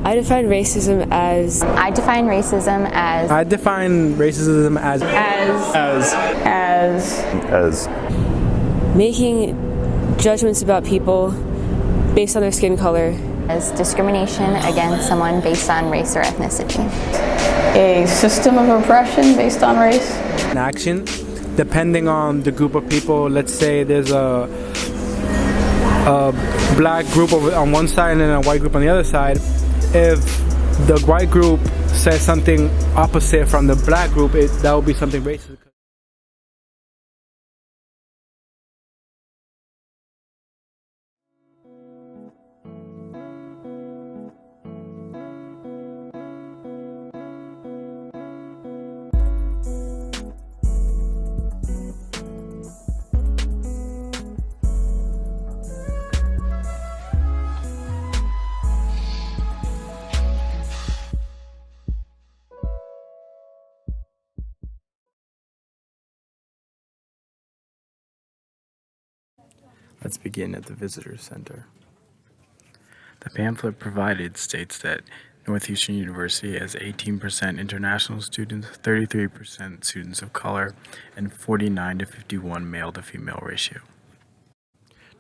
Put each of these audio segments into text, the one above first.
I define racism as I define racism as I define racism as making judgments about people based on their skin color. as discrimination against someone based on race or ethnicity. A system of oppression based on race. an action depending on the group of people. Let's say there's a black group on one side and a white group on the other side. If the white group says something opposite from the black group, that will be something racist. Let's begin at the Visitor Center. The pamphlet provided states that Northeastern University has 18% international students, 33% students of color, and 49 to 51 male to female ratio.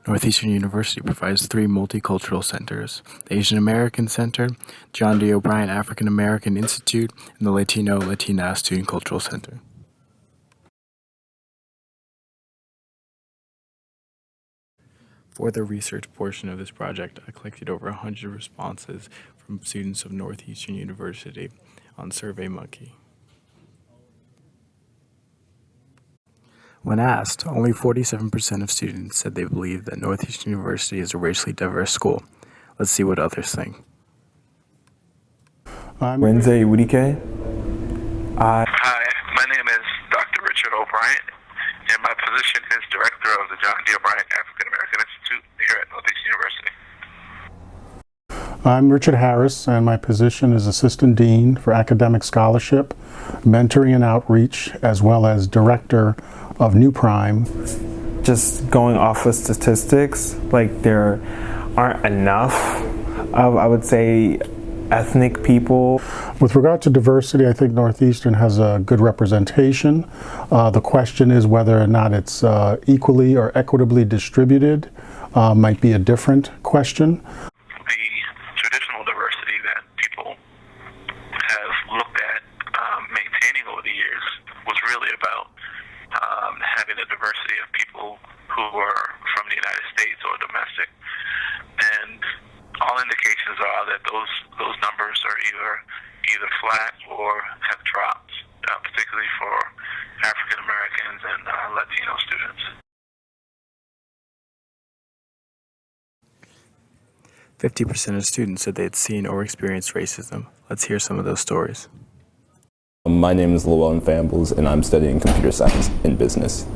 Northeastern University provides 3 multicultural centers: the Asian American Center, John D. O'Brien African American Institute, and the Latino-Latina Student Cultural Center. For the research portion of this project, I collected over 100 responses from students of Northeastern University on SurveyMonkey. When asked, only 47% of students said they believe that Northeastern University is a racially diverse school. Let's see what others think. I'm Renze Urike. Hi, my name is Dr. Richard O'Brien, and my position is Director of the John D. O'Brien African American Institute here at Northeastern University. I'm Richard Harris, and my position is Assistant Dean for Academic Scholarship, Mentoring and Outreach, as well as Director of New Prime. Just going off of statistics, like there aren't enough of, I would say, ethnic people. With regard to diversity, I think Northeastern has a good representation. The question is whether or not it's equally or equitably distributed. Might be a different question. The traditional diversity that people have looked at maintaining over the years was really about having a diversity of people who were from the United States or domestic. And all indications are that those numbers are either flat or have dropped, particularly for African Americans and Latino students. 50% of students said they had seen or experienced racism. Let's hear some of those stories. My name is Llewellyn Fambles, and I'm studying computer science and business.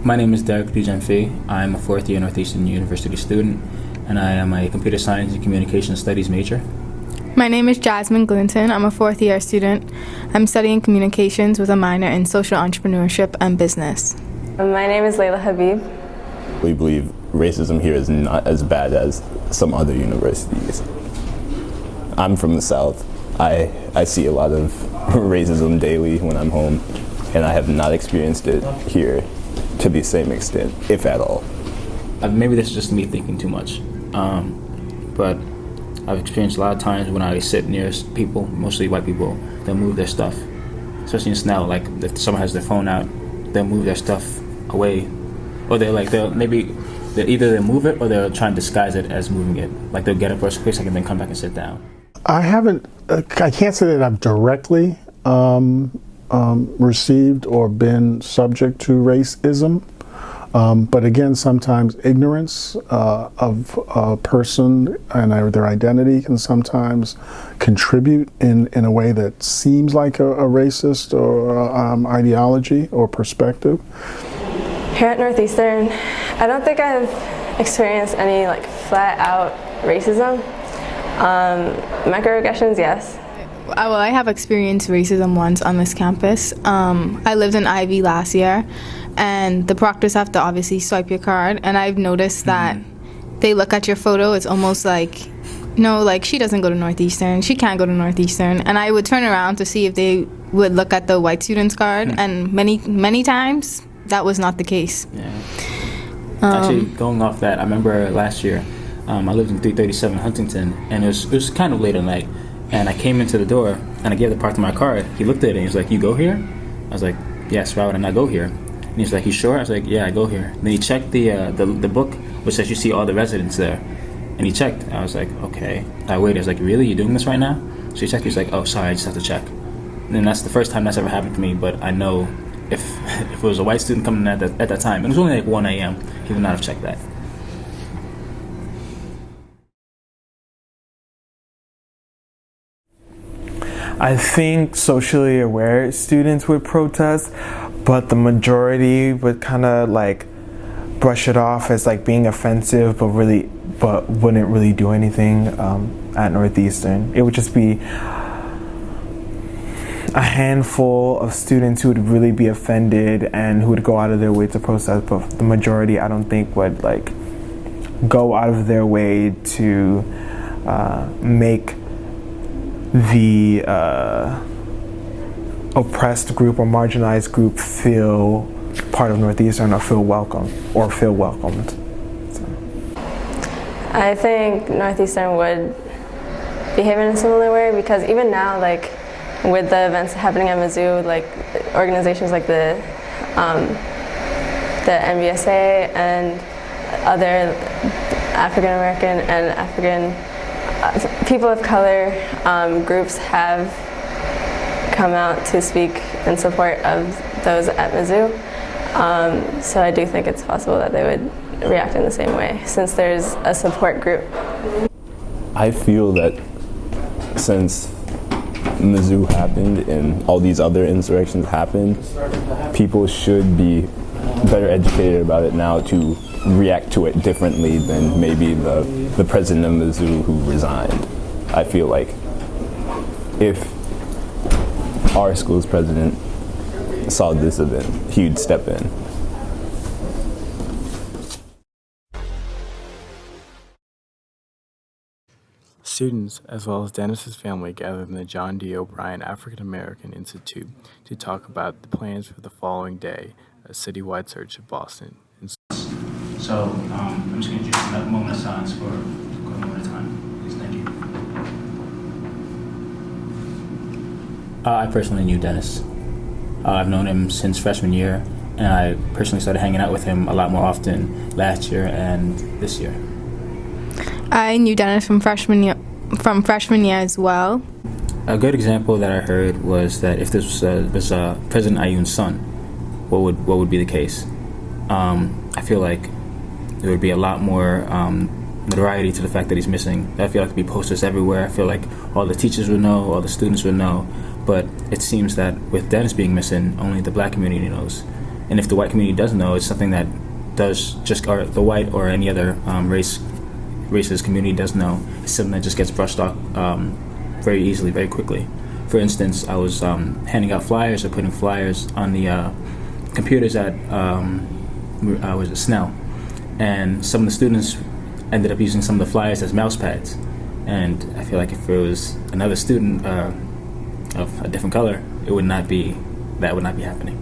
My name is Derek Dujan-Fee. I'm a fourth-year Northeastern University student, and I am a computer science and communication studies major. My name is Jasmine Glinton. I'm a fourth-year student. I'm studying communications with a minor in social entrepreneurship and business. My name is Layla Habib. We believe racism here is not as bad as some other universities. I'm from the South. I see a lot of racism daily when I'm home, and I have not experienced it here to the same extent, if at all. Maybe this is just me thinking too much, but I've experienced a lot of times when I sit near people, mostly white people, they'll move their stuff. Especially in snow, like if someone has their phone out, they'll move their stuff away. Or they'll either move it or they'll try and disguise it as moving it. Like they'll get up for a quick second and then come back and sit down. I can't say that I've directly received or been subject to racism. But again, sometimes ignorance of a person and their identity can sometimes contribute in a way that seems like a racist or ideology or perspective. Here at Northeastern, I don't think I've experienced any flat out racism. Microaggressions, yes. Well, I have experienced racism once on this campus. I lived in Ivy last year, and the proctors have to obviously swipe your card, and I've noticed that they look at your photo. It's almost like no, like, she doesn't go to Northeastern, she can't go to Northeastern. And I would turn around to see if they would look at the white students card, and many times that was not the case. Yeah. Actually, going off that, I remember last year, I lived in 337 Huntington, and it was kind of late at night, and I came into the door, and I gave the part of my card. He looked at it, and he was like, "You go here?" I was like, "Yes, why would I not go here?" And he's like, "You sure?" I was like, "Yeah, I go here." Then he checked the book, which says you see all the residents there. And he checked. I was like, "Okay." I waited. I was like, "Really? You doing this right now?" So he checked. He was like, "Oh, sorry, I just have to check." And that's the first time that's ever happened to me, but I know if it was a white student coming in at that time, and it was only like 1 a.m., he would not have checked that. I think socially aware students would protest, but the majority would kind of like brush it off as like being offensive, but wouldn't really do anything at Northeastern. It would just be a handful of students who would really be offended and who would go out of their way to protest, but the majority I don't think would like go out of their way to make the oppressed group or marginalized group feel part of Northeastern or feel welcome or feel welcomed. So. I think Northeastern would behave in a similar way, because even now, like with the events happening at Mizzou, like organizations like the NBSA and other African American and African people of color groups have come out to speak in support of those at Mizzou. So I do think it's possible that they would react in the same way, since there's a support group. I feel that since Mizzou happened and all these other insurrections happened, people should be better educated about it now to react to it differently than maybe the president of Mizzou who resigned. I feel like if our school's president saw this event, he'd step in. Students, as well as Dennis's family, gathered in the John D. O'Brien African American Institute to talk about the plans for the following day, a citywide search of Boston. So I'm just going to do a moment of silence for a moment of time. Please, thank you. I personally knew Dennis. I've known him since freshman year, and I personally started hanging out with him a lot more often last year and this year. I knew Dennis from freshman year as well. A good example that I heard was that if this was President Ayoun's son, what would be the case? I feel like there would be a lot more notoriety to the fact that he's missing. I feel like there'd be posters everywhere. I feel like all the teachers would know, all the students would know. But it seems that with Dennis being missing, only the black community knows. And if the white community does know, it's something that or the white or any other racist community does know. It's something that just gets brushed off very easily, very quickly. For instance, I was handing out flyers or putting flyers on the computers at Snell, and some of the students ended up using some of the flyers as mouse pads. And I feel like if it was another student of a different color, that would not be happening.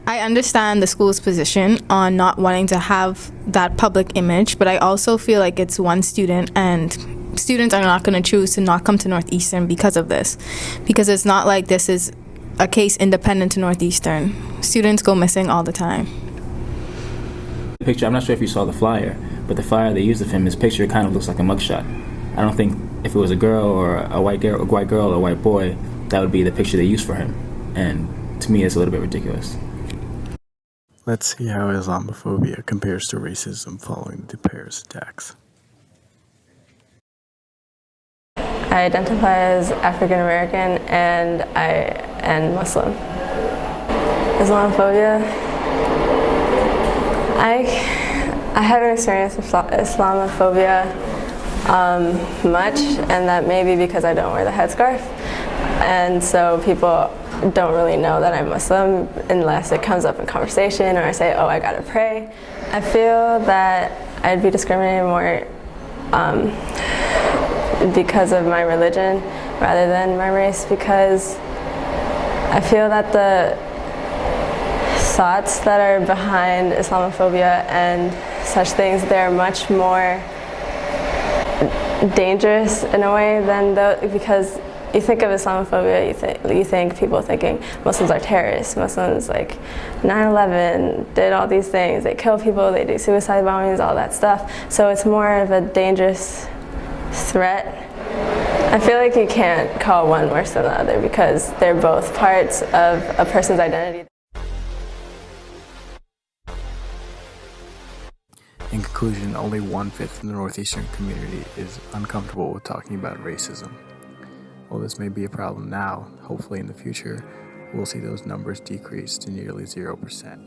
I understand the school's position on not wanting to have that public image, but I also feel like it's one student, and students are not going to choose to not come to Northeastern because of this. Because it's not like this is a case independent to Northeastern. Students go missing all the time. The picture, I'm not sure if you saw the flyer, but the flyer they used of him, his picture kind of looks like a mugshot. I don't think if it was a girl or a white girl or a white boy, that would be the picture they used for him. And to me, it's a little bit ridiculous. Let's see how Islamophobia compares to racism following the Paris attacks. I identify as African American and Muslim. Islamophobia. I haven't experienced Islamophobia much, and that may be because I don't wear the headscarf, and so people don't really know that I'm Muslim unless it comes up in conversation or I say, oh, I gotta pray. I feel that I'd be discriminated more because of my religion rather than my race, because I feel that the thoughts that are behind Islamophobia and such things, they're much more dangerous in a way than because you think of Islamophobia, you think people thinking Muslims are terrorists, Muslims like 9/11 did all these things, they kill people, they do suicide bombings, all that stuff. So it's more of a dangerous threat. I feel like you can't call one worse than the other because they're both parts of a person's identity. In conclusion, only 1/5 of the Northeastern community is uncomfortable with talking about racism. While this may be a problem now, hopefully in the future, we'll see those numbers decrease to nearly 0%.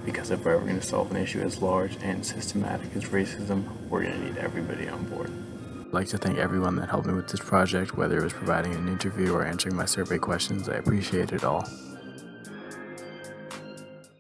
Because if we're ever going to solve an issue as large and systematic as racism, we're going to need everybody on board. I'd like to thank everyone that helped me with this project, whether it was providing an interview or answering my survey questions. I appreciate it all.